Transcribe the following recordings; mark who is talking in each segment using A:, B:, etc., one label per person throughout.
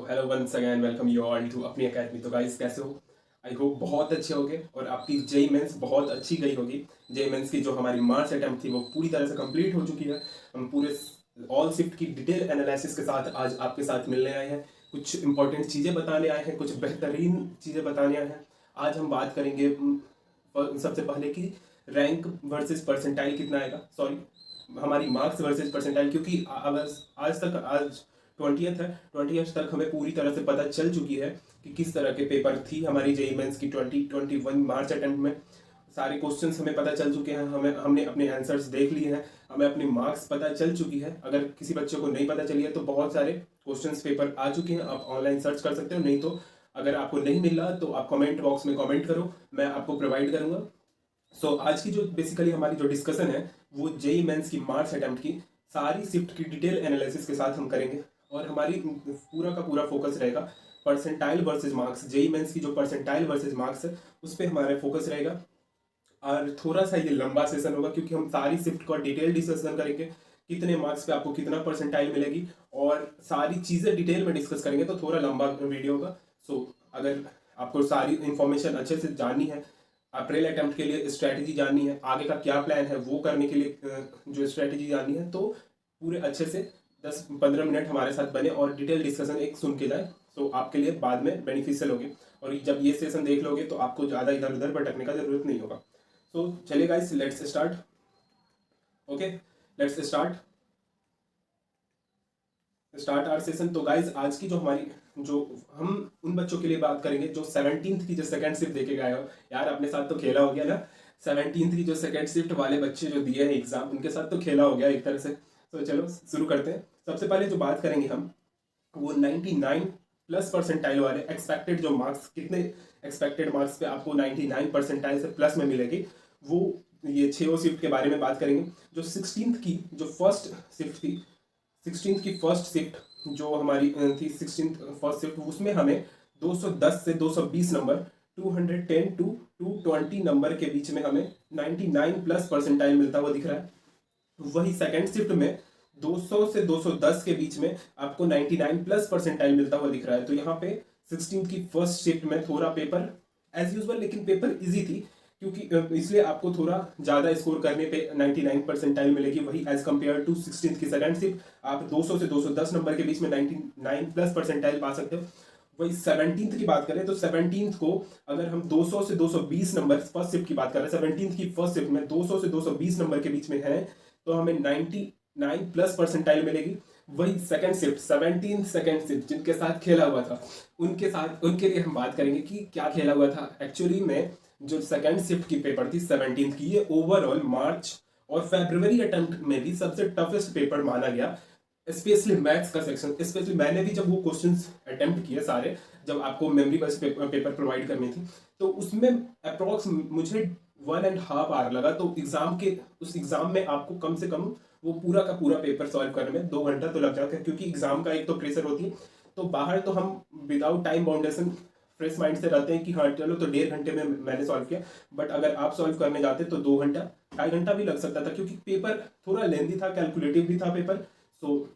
A: तो hello once again, welcome you all to अपनी academy. तो गाइस, कैसे हो? आई होप बहुत अच्छे होगे और आपकी जेई मेंस बहुत अच्छी गई होगी। जेई मेंस की जो हमारी मार्च अटेम्प्ट थी वो पूरी तरह से कंप्लीट हो चुकी है। हम पूरे ऑल शिफ्ट की डिटेल एनालिसिस के साथ आज आपके साथ मिलने आए हैं। कुछ इंपॉर्टेंट चीज़ें बताने आए हैं, कुछ बेहतरीन चीज़ें बताने आए हैं। आज हम बात करेंगे सबसे पहले कि रैंक वर्सेस परसेंटाइल कितना आएगा, सॉरी हमारी मार्क्स वर्सेस परसेंटाइल, क्योंकि अगर आज 20th है, 20th तक हमें पूरी तरह से पता चल चुकी है कि किस तरह के पेपर थी हमारी जेई मेंस की 2021 मार्च अटेम्प्ट में। सारे क्वेश्चंस हमें पता चल चुके हैं, हमने अपने आंसर्स देख लिए हैं, हमें अपनी मार्क्स पता चल चुकी है। अगर किसी बच्चे को नहीं पता चली है तो बहुत सारे क्वेश्चंस पेपर आ चुके हैं, आप ऑनलाइन सर्च कर सकते हो। नहीं तो अगर आपको नहीं मिल रहा तो आप कमेंट बॉक्स में कमेंट करो, मैं आपको प्रोवाइड करूंगा। आज की जो बेसिकली हमारी जो डिस्कशन है वो जेई मेंस की मार्च अटेम्प्ट की सारी शिफ्ट की डिटेल एनालिसिस के साथ हम करेंगे। और हमारी पूरा का पूरा फोकस रहेगा percentile versus marks. JEE Mains की जो परसेंटाइल वर्सेस मार्क्स है उस पर हमारा फोकस रहेगा। और थोड़ा सा ये लंबा सेशन होगा क्योंकि हम सारी शिफ्ट का डिटेल डिस्कशन करेंगे, कितने मार्क्स पे आपको कितना परसेंटाइल मिलेगी और सारी चीज़ें डिटेल में डिस्कस करेंगे, तो थोड़ा लंबा वीडियो होगा। अगर आपको सारी इंफॉर्मेशन अच्छे से जाननी है, अप्रैल अटेम्प्ट के लिए स्ट्रैटेजी जाननी है, आगे का क्या प्लान है वो करने के लिए जो स्ट्रैटेजी जाननी है, तो पूरे अच्छे से 10-15 मिनट हमारे साथ बने और डिटेल डिस्कशन एक सुन के जाए, तो आपके लिए बाद में बेनिफिशियल होगी। और जब ये सेशन देख लोगे तो आपको ज़्यादा इधर उधर भटकने का जरूरत नहीं होगा। चलिए guys, let's start. Okay, let's start our session. तो गाइज, आज की जो हमारी जो हम उन बच्चों के लिए बात करेंगे जो 17th की जो सेकंड शिफ्ट देके गए हो। यार अपने साथ तो खेला हो गया ना, 17th की जो सेकंड शिफ्ट वाले बच्चे जो दिए हैं एग्जाम, उनके साथ तो खेला हो गया एक तरह से। तो चलो शुरू करते हैं। सबसे पहले जो बात करेंगे हम वो 99 प्लस परसेंटाइल वाले एक्सपेक्टेड जो मार्क्स, कितने एक्सपेक्टेड मार्क्स पे आपको 99 परसेंटाइल से प्लस में मिलेगी, वो ये 6 शिफ्ट के बारे में बात करेंगे। जो 16th की जो फर्स्ट शिफ्ट थी, 16th की फर्स्ट शिफ्ट जो हमारी थी, 16th फर्स्ट शिफ्ट, उसमें हमें 210 से 220 नंबर, 210 टू 220 नंबर के बीच में हमें 99 प्लस परसेंटाइल मिलता हुआ दिख रहा है। वही सेकंड शिफ्ट में 200 से 210 के बीच में आपको 99 प्लस परसेंटाइल मिलता हुआ दिख रहा है। तो यहाँ पे 16th की फर्स्ट शिफ्ट में थोड़ा पेपर एज यूजुअल, लेकिन पेपर इजी थी क्योंकि इसलिए आपको थोड़ा ज़्यादा स्कोर करने पे 99 परसेंटाइल मिलेगी। वही एज कम्पेयर टू 16th की सेकंड शिफ्ट आप 200 से 210 नंबर के बीच में 99 प्लस परसेंटाइल पा सकते हो। वही 17th की बात करें तो 17th को अगर हम 200 से 220 नंबर, फर्स्ट शिफ्ट की बात कर रहे हैं, 17th की फर्स्ट शिफ्ट में 200 से 220 नंबर के बीच में है तो हमें 99 प्लस परसेंटाइल मिलेगी। वही second shift, 17th second shift जिनके साथ खेला हुआ था उनके लिए हम बात करेंगे कि क्या खेला हुआ था। एक्चुअली में जो सेकंड शिफ्ट की पेपर थी 17th की, ये ओवरऑल मार्च और फरवरी अटेम्प्ट में भी सबसे टफेस्ट पेपर माना गया, स्पेशली मैथ्स का सेक्शन। स्पेशली मैंने भी जब वो क्वेश्चंस अटेम्प्ट किए सारे, जब आपको मेमोरी बेस्ड पेपर प्रोवाइड करनी थी, तो उसमें अप्रोक्स मुझे 1.5 आवर लगा। तो उस एग्जाम में आपको कम से कम वो पूरा का पूरा पेपर सॉल्व करने में 2 घंटा तो लग जाता है, क्योंकि एग्जाम का एक तो प्रेशर होती है। तो बाहर तो हम विदाउट टाइम बाउंडेशन फ्रेश माइंड से रहते हैं कि हाँ चलो, तो 1.5 घंटे में मैंने सॉल्व किया। बट अगर आप सॉल्व करने जाते तो 2 घंटा, 2.5 घंटा भी लग सकता था, क्योंकि पेपर थोड़ा लेंदी था, कैलकुलेटिव भी था पेपर। सो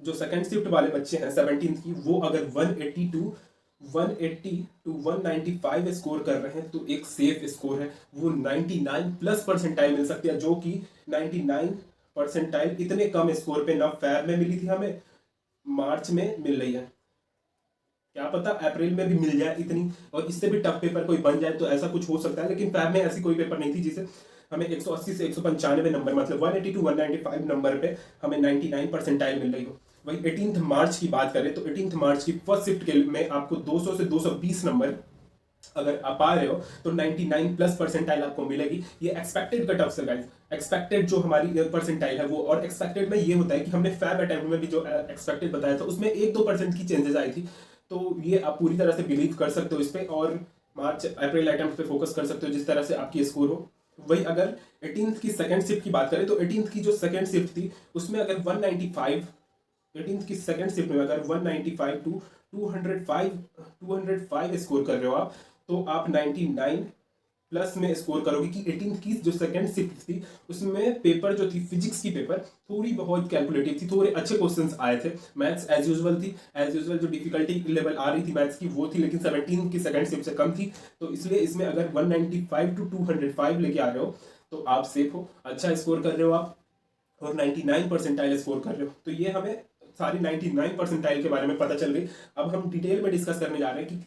A: जो सेकंड शिफ्ट वाले बच्चे हैं 17th की, वो अगर 180 टू 195 स्कोर कर रहे हैं तो एक सेफ स्कोर है, वो 99 प्लस परसेंटाइल मिल सकती है, जो कि 99 परसेंटाइल इतने कम स्कोर पे ना फैब में मिली थी हमें, मार्च में मिल रही है। क्या पता अप्रैल में भी मिल जाए इतनी, और इससे भी टफ पेपर कोई बन जाए तो ऐसा कुछ हो सकता है। लेकिन फैब में ऐसी कोई पेपर नहीं थी जिसे हमें 180 से 195 नंबर, मतलब 180 टू 195 नंबर पे हमें 99 परसेंटाइल मिल रही हो। वही 18th मार्च की बात करें तो 18th मार्च की फर्स्ट शिफ्ट के में आपको 200 से 220 नंबर अगर आप आ रहे हो तो 99 प्लस परसेंटाइल आपको मिलेगी। ये एक्सपेक्टेड कट ऑफ से गाइस, एक्सपेक्टेड जो हमारी परसेंटाइल है वो, और एक्सपेक्टेड में ये होता है कि हमने फैब अटेम्प्ट में भी जो एक्सपेक्टेड बताया था उसमें 1-2% की चेंजेस आई थी। तो ये आप पूरी तरह से बिलीव कर सकते हो इस पर, और मार्च अप्रैल अटेम्प्ट पे फोकस कर सकते हो जिस तरह से आपकी स्कोर हो। वही अगर 18th की सेकंड शिफ्ट की बात करें तो 18th की जो सेकंड शिफ्ट थी उसमें अगर 195, 18th की सेकंड शिफ्ट में अगर 195 टू 205 स्कोर कर रहे हो आप, तो आप 99 प्लस में स्कोर करोगे कि 18th की जो सेकंड शिफ्ट थी उसमें पेपर जो थी फिजिक्स की पेपर थोड़ी बहुत कैलकुलेटिव थी, थोड़े अच्छे क्वेश्चंस आए थे। मैथ्स एज यूजुअल थी, एज यूजुअल जो डिफिकल्टी लेवल आ रही थी मैथ्स की वो थी, लेकिन 17 की सेकंड शिफ्ट से कम थी। तो इसलिए इसमें अगर 195 to 205 लेके आ रहे हो तो आप सेफ हो, अच्छा स्कोर कर रहे हो आप, और 99 परसेंटाइल स्कोर कर रहे हो। तो ये हमें सारी 99 परसेंटाइल के बारे में पता चल गई। अब हम डिटेल में डिस्कस करने जा रहे हैं कि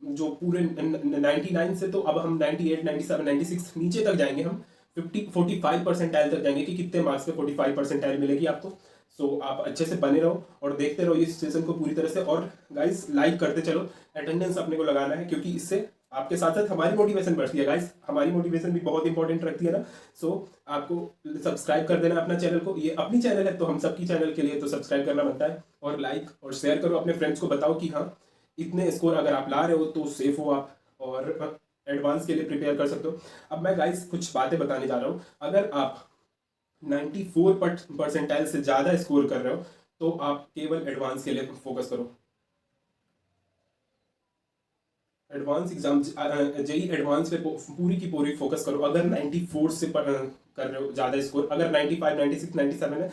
A: जो पूरे 99 से तो अब हम 98, 97, 96 नीचे तक जाएंगे, हम 45 परसेंटाइल तक जाएंगे कि कितने मार्क्स पे 45 परसेंटाइल मिलेगी आपको। सो आप अच्छे से बने रहो और देखते रहो इस सेशन को पूरी तरह से। और गाइस लाइक करते चलो, अटेंडेंस अपने को लगाना है, क्योंकि इससे आपके साथ साथ हमारी मोटिवेशन बढ़ती है गाइस, हमारी मोटिवेशन भी बहुत इंपॉर्टेंट रखती है ना। सो आपको सब्सक्राइब कर देना अपना चैनल को, ये अपनी चैनल है तो हम सबकी चैनल के लिए तो सब्सक्राइब करना बनता है। और लाइक और शेयर करो, अपने फ्रेंड्स को बताओ कि हाँ इतने स्कोर अगर आप ला रहे हो तो सेफ हो आप, और एडवांस के लिए प्रिपेयर कर सकते हो। अब मैं गाइस कुछ बातें बताने जा रहा हूँ। अगर आप 94 परसेंटाइल से ज़्यादा स्कोर कर रहे हो तो आप केवल एडवांस के लिए फोकस करो। एडवांस एग्जाम जेई एडवांस पे पूरी की पूरी फोकस करो। अगर 94 से कर रहे हो ज़्यादा स्कोर, अगर 95, 96, 97 है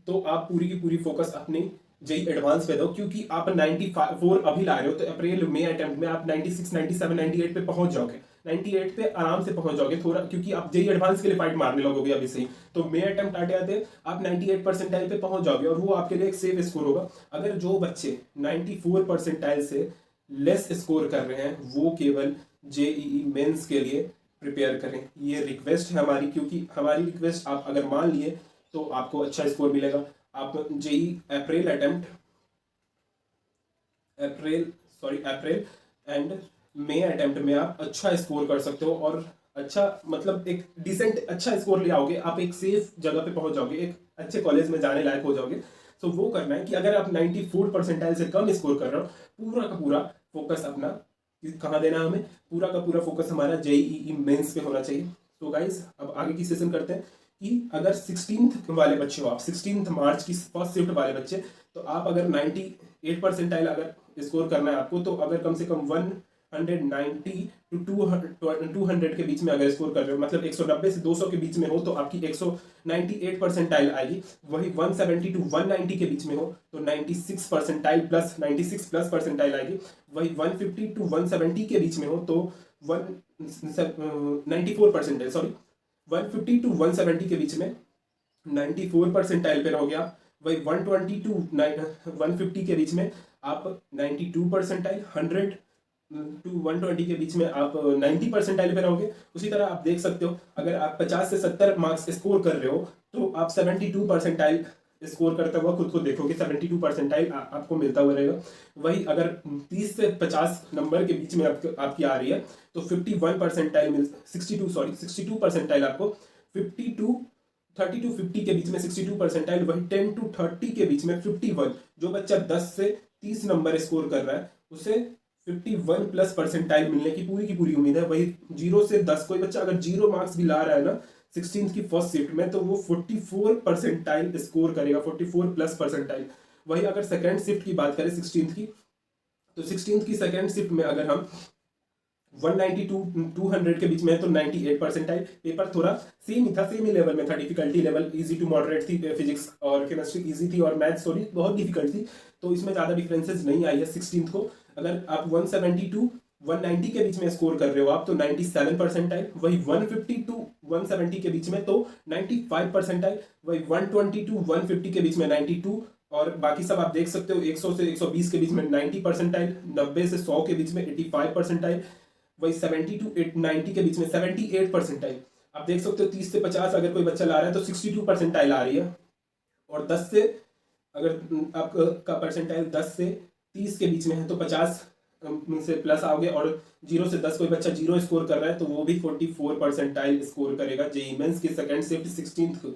A: तो आप पूरी की पूरी फोकस अपनी जेई एडवांस पे दो, क्योंकि आप 94 अभी ला रहे हो तो अप्रैल मई अटेम्प्ट में आप 96, 97, 98 पे पहुंच जाओगे। 98 पे आराम से पहुंच जाओगे थोड़ा, क्योंकि आप जेई एडवांस के लिए फाइट मारने लगोगे अभी से ही। तो मई अटेम्प्ट आते आते आप 98 परसेंटाइल पे पहुंच जाओगे और वो आपके लिए एक सेफ स्कोर होगा। अगर जो बच्चे 94 परसेंटाइल से लेस स्कोर कर रहे हैं वो केवल जेईई मेंस के लिए प्रिपेयर करें, ये रिक्वेस्ट है हमारी, क्योंकि हमारी रिक्वेस्ट आप अगर मान लिए तो आपको अच्छा स्कोर मिलेगा। आप JEE April and May attempt में आप अच्छा स्कोर कर सकते हो, और अच्छा मतलब एक डिसेंट अच्छा स्कोर ले आओगे, आप एक सेफ जगह पे पहुंच जाओगे, एक अच्छे कॉलेज में जाने लायक हो जाओगे। तो वो करना है कि अगर आप 94 परसेंटाइल से कम स्कोर कर रहे हो, पूरा का पूरा फोकस अपना कहाँ देना है, हमें पूरा का पूरा फोकस हमारा जेईई मेंस पे होना चाहिए। तो गाइस अब आगे की सेशन करते हैं कि अगर 16th वाले बच्चे हो आप, 16 मार्च की फर्स्ट शिफ्ट वाले बच्चे, तो आप अगर 98 परसेंटाइल अगर स्कोर करना है आपको, तो अगर कम से कम 190 to 200 के बीच में अगर स्कोर कर रहे हो, मतलब 190 से 200 के बीच में हो तो आपकी 198 परसेंटाइल आएगी। वही 170 to 190 के बीच में हो तो 96 परसेंटाइल प्लस 96 प्लस परसेंटाइल आएगी। वही 150 to 170 के बीच में हो तो 94 परसेंटाइल, सॉरी 150 to 170 के बीच में 94 परसेंटाइल पे रहोगे आप। वही 120 to 150 के बीच में आप 92 परसेंटाइल, 100 to 120 के बीच में आप 90 परसेंटाइल पे रहोगे। उसी तरह आप देख सकते हो अगर आप 50 से 70 मार्क्स स्कोर कर रहे हो तो आप 72 परसेंटाइल स्कोर करता हुआ खुद को देखोगे, 72 परसेंटाइल आपको मिलता हुआ रहेगा। वही अगर 30 से 50 नंबर के बीच में आपकी आ रही है तो 51 परसेंटाइल 62 परसेंटाइल आपको 30 to 50 के बीच में 62 परसेंटाइल। वही 10 to 30 के बीच में 51। जो बच्चा 10 से 30 नंबर स्कोर कर रहा है उसे 51 प्लस परसेंटाइल मिलने की पूरी उम्मीद है। वही 0 से 10 कोई बच्चा अगर 0 मार्क्स भी ला रहा है ना 16th की फर्स्ट शिफ्ट में तो वो 44 परसेंटाइल स्कोर करेगा, 44 प्लस परसेंटाइल। वही अगर सेकेंड शिफ्ट की बात करें 16th की, तो 16th की सेकेंड शिफ्ट में अगर हम 190 to 200 के बीच में है तो 98 परसेंटाइल। पेपर थोड़ा सेम ही था, सेम ही लेवल में था, difficulty level easy to moderate थी, फिजिक्स और केमिस्ट्री इजी थी और मैथ्स थोड़ी बहुत डिफिकल्ट थी, तो इसमें ज़्यादा डिफरेंसेस नहीं आई है 16th को। अगर आप 170 to 190 के बीच में स्कोर कर रहे हो आप तो 97 परसेंटाइल। वही 150 to 170 के बीच में तो 95 परसेंटाइल। वही 120 to 150 के बीच में 92, और बाकी सब आप देख सकते हो 100 से 120 के बीच में 90 परसेंटाइल, 90 से 100 के बीच में 85 परसेंटाइल। वही 70 to 90 के बीच में 78 परसेंटाइल। आप देख सकते हो 30 से 50 अगर कोई बच्चा ला रहा है तो 62 परसेंटाइल आ रही है, और 10 से अगर आपका परसेंटाइल 10 से 30 के बीच में है तो 50 से प्लस आओगे, और 0 से 10 कोई बच्चा 0 स्कोर कर रहा है तो वो भी 44 परसेंटाइल स्कोर करेगा जेईई मेंस की सेकंड शिफ्ट 16th।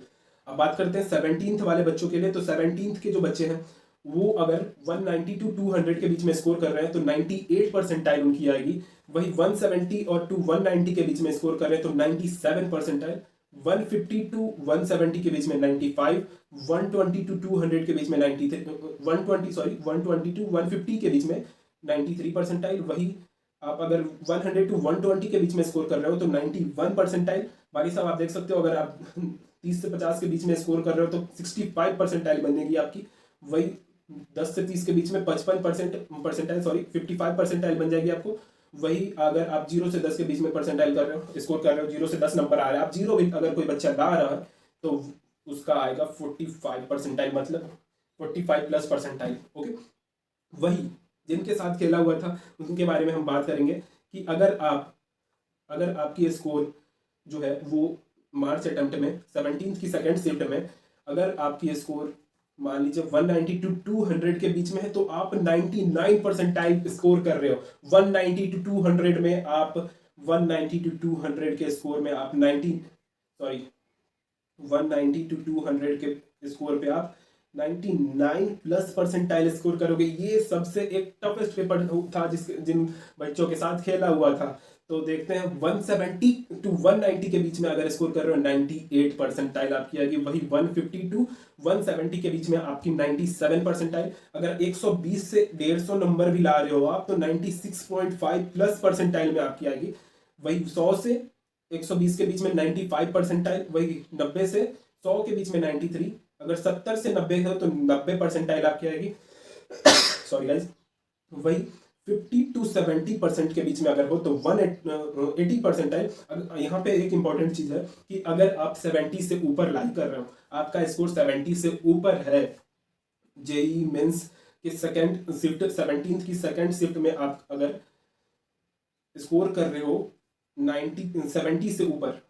A: अब बात करते हैं 17th वाले बच्चों के लिए, तो 17th के जो बच्चे हैं वो अगर 190 to 200 के बीच में स्कोर कर रहे हैं तो 98 परसेंटाइल उनकी आएगी। वही 170 और टू 190 के बीच में स्कोर कर रहे हैं तो 97 परसेंटाइल। 150 to 170 के बीच में 95, 120 to 200 के बीच में 120 to 150 के बीच में 93 परसेंटाइल। वही आप अगर 100 to 120 के बीच में स्कोर कर रहे हो तो 91 परसेंटाइल। बाकी सब आप देख सकते हो, अगर आप 30 से 50 के बीच में स्कोर कर रहे हो तो 65 परसेंटाइल बनेगी आपकी। वही 10 से 30 के बीच में 55 परसेंटाइल, सॉरी 55 परसेंटाइल बन जाएगी आपको। वही अगर आप 0 से 10 के बीच में परसेंटाइल कर रहे हो, स्कोर कर रहे हो, 0 से 10 नंबर आ रहा है, आप 0 भी अगर कोई बच्चा ला रहा है तो उसका आएगा 45 परसेंटाइल, मतलब 45 प्लस परसेंटाइल। ओके, वही जिनके साथ खेला हुआ था उनके बारे में हम बात करेंगे कि अगर आपकी स्कोर जो है वो मार्च अटेम्प्ट में 17th की सेकंड शिफ्ट में अगर आपकी स्कोर मान लीजिए 190 टू 200 के बीच में है तो आप 99 परसेंटाइल स्कोर कर रहे हो। 190 टू 200 में आप 190 टू 200 के स्कोर में आप 190 टू 200 के स्कोर पे आप 99 प्लस परसेंटाइल स्कोर करोगे। ये सबसे एक टफेस्ट पेपर था जिन बच्चों के साथ खेला हुआ था। तो देखते हैं 170 टू 190 के बीच में अगर स्कोर कर रहे हो 98 परसेंटाइल आपकी आएगी। वही 150 टू 170 के बीच में आपकी 97 परसेंटाइल। अगर 120 से 150 नंबर भी ला रहे हो आप तो 96.5 प्लस परसेंटाइल में आपकी आएगी। वही 100 से 120 के बीच में 95 परसेंटाइल। वही 90 से 100 के बीच में 93। अगर 70 से 90 हो तो 90 परसेंटाइल आपकी आएगी। Sorry guys. वही 50 टू 70% के बीच में अगर हो तो 180 परसेंटाइल। यहाँ पे एक इंपॉर्टेंट चीज है कि अगर आप 70 से ऊपर लाई कर रहे हो, आपका स्कोर 70 से ऊपर है, जेई मेंस के सेकंड शिफ्ट 17th की सेकंड शिफ्ट में आप अगर स्कोर कर रहे हो 70 से ऊपर,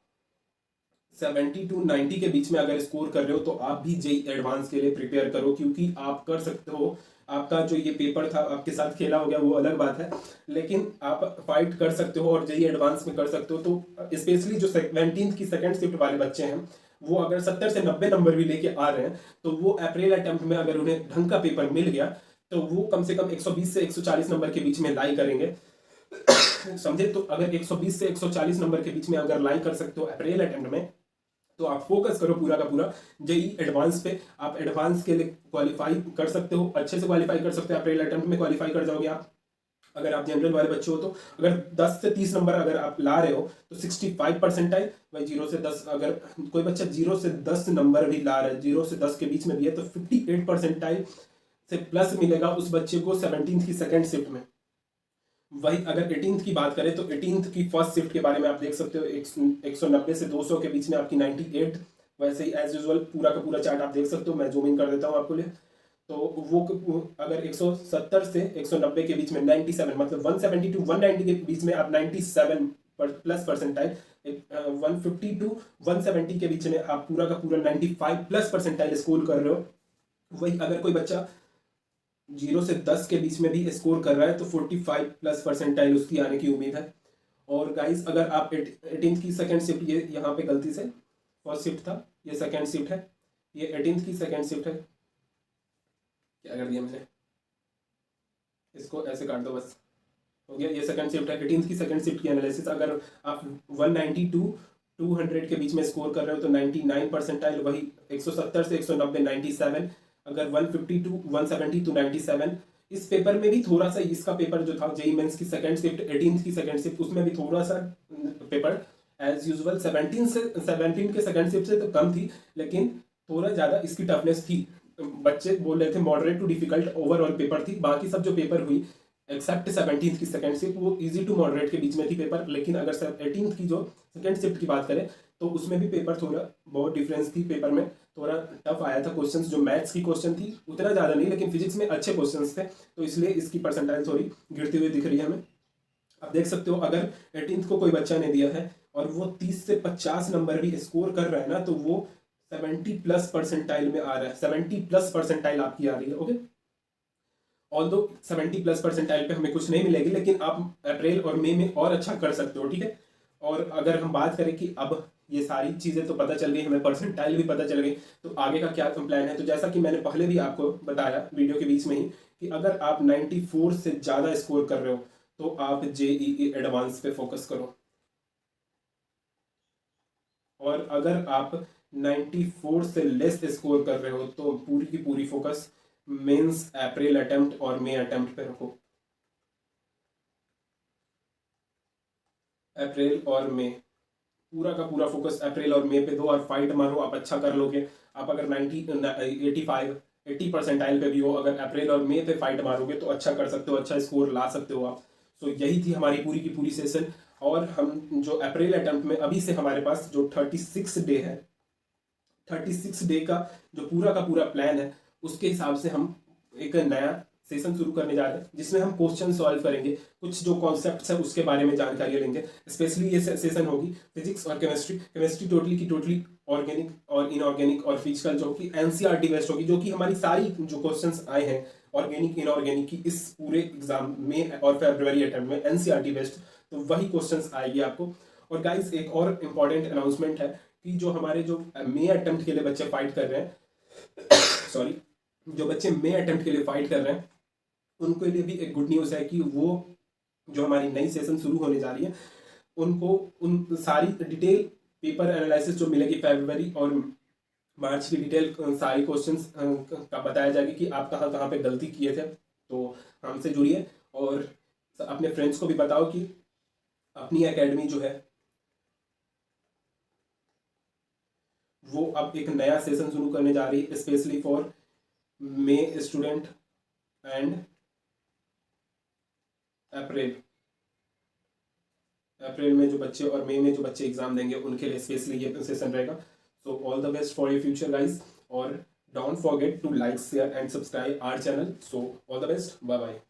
A: 70 टू 90 के बीच में अगर स्कोर कर रहे हो तो आप भी जेई एडवांस के लिए प्रिपेयर करो, क्योंकि आप कर सकते हो। आपका जो ये पेपर था आपके साथ खेला हो गया वो अलग बात है, लेकिन आप फाइट कर सकते हो और जेई एडवांस में कर सकते हो। तो स्पेशली जो 17th की सेकंड शिफ्ट वाले बच्चे हैं वो अगर 70 से 90 नंबर भी लेके आ रहे हैं तो वो अप्रैल अटेम्प्ट में अगर उन्हें ढंग का पेपर मिल गया तो वो कम से कम 120 से 140 नंबर के बीच में लाई करेंगे। समझे? तो अगर 120 से 140 नंबर के बीच में अगर लाई कर सकते हो अप्रैल अटेम्प्ट में तो आप फोकस करो पूरा का पूरा जेई एडवांस पे। आप एडवांस के लिए क्वालिफाई कर सकते हो, अच्छे से क्वालिफाई कर सकते हो। अप्रैल अटेम्प्ट में क्वालिफाई कर जाओगे आप अगर आप जनरल वाले बच्चे हो तो। अगर 10 से 30 नंबर अगर आप ला रहे हो तो 65 परसेंटाइल। भाई 0 से 10 अगर कोई बच्चा 0 से 10 नंबर भी ला रहा है, 0 से 10 के बीच में भी है तो 58 परसेंटाइल से प्लस मिलेगा उस बच्चे को 17th की सेकेंड शिफ्ट में। वही अगर 18th की बात करें तो 18th की फर्स्ट शिफ्ट के बारे में आप देख सकते हो 190 से 200 के बीच में आपकी 98। वैसे ही एज यूजुअल पूरा का पूरा चार्ट आप देख सकते हो, मैं जूम इन कर देता हूँ आपको लिए। तो वो अगर 170 से 190 के बीच में 97, मतलब 170 टू 190 के बीच में आप 97 प्लस परसेंटाइल। 150 टू 170 के बीच में आप पूरा का पूरा 95 प्लस परसेंटाइल स्कोर कर रहे हो। वही अगर कोई बच्चा 0 से 10 के बीच में भी स्कोर कर रहा है तो 45 प्लस परसेंटाइल उसकी आने की उम्मीद है। और गाइस अगर आप 18th की सेकेंड शिफ्ट, ये यहाँ पे गलती से फर्स्ट शिफ्ट था, ये सेकेंड शिफ्ट है, ये 18th की सेकेंड शिफ्ट है। क्या कर दिया मैंने, इसको ऐसे काट दो बस, हो गया। ये सेकंड शिफ्ट है, 18th की सेकंड शिफ्ट की एनालिसिस। अगर आप 190 टू 200 के बीच में स्कोर कर रहे हो तो 99 परसेंटाइल। वही 170 से 190 97। अगर 150 टू 170 टू 97। इस पेपर में भी थोड़ा सा इसका पेपर जो था जेई मेंस की सेकंड शिफ्ट 18th की सेकंड शिफ्ट, उसमें भी थोड़ा सा पेपर एज यूजुअल 17 के सेकंड शिफ्ट से तो कम थी, लेकिन थोड़ा ज़्यादा इसकी टफनेस थी। बच्चे बोल रहे थे moderate to difficult overall paper थी। बाकी सब जो पेपर हुई एक्सेप्ट 17th की सेकंड शिफ्ट वो इजी टू मॉडरेट के बीच में थी पेपर। लेकिन अगर 18th की जो सेकंड शिफ्ट की बात करें तो उसमें भी पेपर थोड़ा बहुत डिफरेंस थी। पेपर में थोड़ा टफ आया था क्वेश्चंस। जो मैथ्स की क्वेश्चन थी उतना ज़्यादा नहीं, लेकिन फिजिक्स में अच्छे क्वेश्चंस थे, तो इसलिए इसकी परसेंटाइल थोड़ी गिरती हुई दिख रही है हमें। आप देख सकते हो अगर 18th को कोई बच्चा ने दिया है और वो 30 से 50 नंबर भी स्कोर कर रहा है ना तो वो 70 प्लस परसेंटाइल में आ रहा है। 70 प्लस परसेंटाइल आपकी आ रही है। ओके, ऑल्दो 70 प्लस परसेंटाइल पे हमें कुछ नहीं मिलेगी, लेकिन आप अप्रैल और मई में और अच्छा कर सकते हो। ठीक है, और अगर हम बात करें कि अब ये सारी चीज़ें तो पता चल गई हमें, परसेंटाइल भी पता चल गई, तो आगे का क्या प्लान है। तो जैसा कि मैंने पहले भी आपको बताया वीडियो के बीच में ही कि अगर आप 94 से ज़्यादा स्कोर कर रहे हो तो आप जेईई एडवांस पे फोकस करो, और अगर आप 94 से लेस स्कोर कर रहे हो तो पूरी की पूरी फोकस मेंस अप्रैल अटेम्प्ट और मई अटेम्प्ट पे रखो। अप्रैल और मई, पूरा का पूरा फोकस अप्रैल और मई पे दो और फाइट मारो, आप अच्छा कर लोगे। आप अगर 80 परसेंटाइल पे भी हो, अगर अप्रैल और मई पे फाइट मारोगे तो अच्छा कर सकते हो, अच्छा स्कोर ला सकते हो आप। सो यही थी हमारी पूरी की पूरी सेशन। और हम जो अप्रैल अटेम्प्ट में अभी से हमारे पास जो 36 डे है, 36 डे का जो पूरा का पूरा प्लान है, उसके हिसाब से हम एक नया सेशन शुरू करने जा रहे हैं, जिसमें हम क्वेश्चन सॉल्व करेंगे, कुछ जो कॉन्सेप्ट्स हैं उसके बारे में जानकारी लेंगे। स्पेशली ये सेशन होगी फिजिक्स और केमिस्ट्री टोटली की टोटली ऑर्गेनिक और इनऑर्गेनिक और फिजिकल, जो कि एनसीईआरटी बेस्ड होगी, जो कि हमारी सारी जो क्वेश्चंस आए हैं ऑर्गेनिक इनऑर्गेनिक की इस पूरे एग्जाम में और फरवरी अटेम्प्ट में एनसीईआरटी बेस्ड, तो वही क्वेश्चंस आएगी आपको। और गाइस एक और इम्पॉर्टेंट अनाउंसमेंट है कि जो हमारे जो मई अटेम्प्ट के लिए बच्चे फाइट कर रहे हैं सॉरी, जो बच्चे मई अटेम्प्ट के लिए फाइट कर रहे हैं उनके लिए भी एक गुड न्यूज़ है कि वो जो हमारी नई सेशन शुरू होने जा रही है, उनको उन सारी डिटेल पेपर एनालिसिस जो मिलेगी फरवरी और मार्च की डिटेल सारी क्वेश्चंस का बताया जाएगा कि आप कहाँ कहाँ पे गलती किए थे। तो हमसे जुड़िए और अपने फ्रेंड्स को भी बताओ कि अपनी एकेडमी जो है वो अब एक नया सेशन शुरू करने जा रही है, specially for May student and April में जो बच्चे और मई में जो बच्चे एग्जाम देंगे उनके लिए स्पेशली ये सेशन रहेगा। So all the best for your future guys, और don't forget to like share and subscribe our channel. So all the best, bye bye.